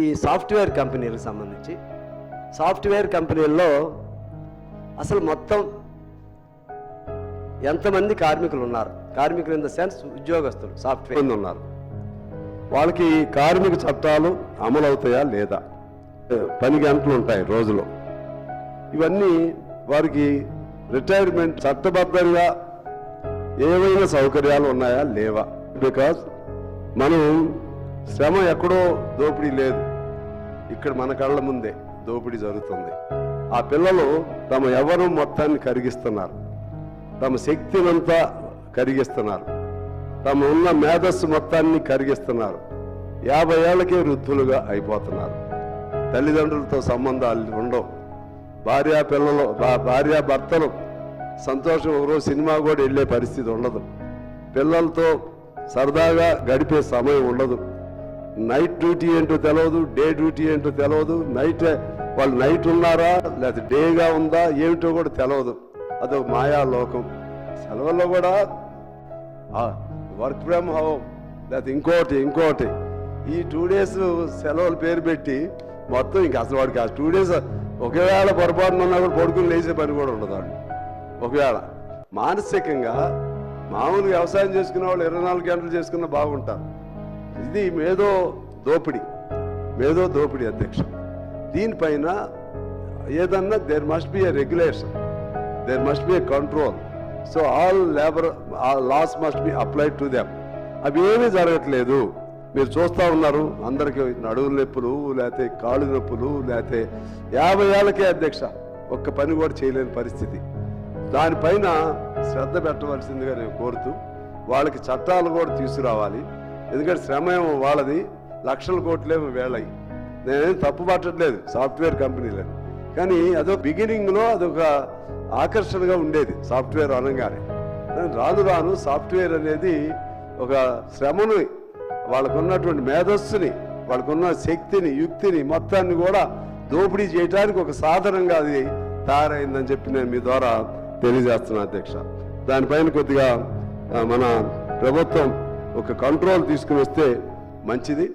ఈ సాఫ్ట్వేర్ కంపెనీలకు సంబంధించి సాఫ్ట్వేర్ కంపెనీల్లో అసలు మొత్తం ఎంతమంది కార్మికులు ఉన్నారు? కార్మికులు ఇన్ ద సెన్స్ ఉద్యోగస్తులు సాఫ్ట్వేర్ ఉన్నారు. వాళ్ళకి కార్మిక చట్టాలు అమలు అవుతాయా లేదా, పని గంటలు ఉంటాయి రోజులో, ఇవన్నీ వారికి రిటైర్మెంట్ చట్టబద్ధంగా ఏవైనా సౌకర్యాలు ఉన్నాయా లేవా? బికాజ్ మనం శ్రమ ఎక్కడో దోపిడీ లేదు, ఇక్కడ మన కళ్ళ ముందే దోపిడీ జరుగుతుంది. ఆ పిల్లలు తమ యవ్వనం మొత్తాన్ని కరిగిస్తున్నారు, తమ శక్తినంతా కరిగిస్తున్నారు, తమ ఉన్న మేధస్సు మొత్తాన్ని కరిగిస్తున్నారు. 50 ఏళ్లకే వృద్ధులుగా అయిపోతున్నారు. తల్లిదండ్రులతో సంబంధాలు ఉండవు. భార్యాభర్తలు సంతోషం ఒకరోజు సినిమా కూడా వెళ్ళే పరిస్థితి ఉండదు. పిల్లలతో సరదాగా గడిపే సమయం ఉండదు. నైట్ డ్యూటీ ఏంటో తెలియదు, డే డ్యూటీ ఏంటో తెలియదు. వాళ్ళు నైట్ ఉన్నారా లేకపోతే డేగా ఉందా ఏమిటో కూడా తెలియదు. అదొక మాయా లోకం. సెలవుల్లో కూడా వర్క్ ఫ్రమ్ హోమ్ లేకపోతే ఇంకోటి ఈ 2 days సెలవులు పేరు పెట్టి మొత్తం ఇంకా అసలు వాడికి ఆ 2 days ఒకవేళ పొరపాటున ఉన్నా కూడా పడుకుని లేచే పని కూడా ఉండదు వాడు. ఒకవేళ మానసికంగా మామూలుగా వ్యవసాయం చేసుకునే వాళ్ళు 24 గంటలు చేసుకున్నా బాగుంటారు. ఇది మేధో దోపిడీ అధ్యక్ష. దీనిపైన ఏదన్నా there must be a regulation, there must be a control. So all laws must be applied to them. అవి ఏమీ జరగట్లేదు. మీరు చూస్తూ ఉన్నారు, అందరికీ నడువు నొప్పులు లేకపోతే కాళ్ళు నొప్పులు లేకపోతే 50 ఏళ్ళకే అధ్యక్ష ఒక్క పని కూడా చేయలేని పరిస్థితి. దానిపైన శ్రద్ధ పెట్టవలసిందిగా నేను కోరుతూ వాళ్ళకి చట్టాలు కూడా తీసుకురావాలి. ఎందుకంటే శ్రమ ఏమో వాళ్ళది, లక్షల కోట్లేమో వేళయి. నేనేం తప్పు పట్టట్లేదు సాఫ్ట్వేర్ కంపెనీలని, కానీ అదో బిగినింగ్లో అదొక ఆకర్షణగా ఉండేది సాఫ్ట్వేర్ అనగానే. రాను సాఫ్ట్వేర్ అనేది ఒక శ్రమను, వాళ్ళకున్నటువంటి మేధస్సుని, వాళ్ళకున్న శక్తిని, యుక్తిని మొత్తాన్ని కూడా దోపిడీ చేయడానికి ఒక సాధనంగా అది తయారైందని చెప్పి నేను మీ ద్వారా తెలియజేస్తున్నా అధ్యక్ష. దానిపైన కొద్దిగా మన ప్రభుత్వం ఒక కంట్రోల్ తీసుకుని వస్తే మంచిది.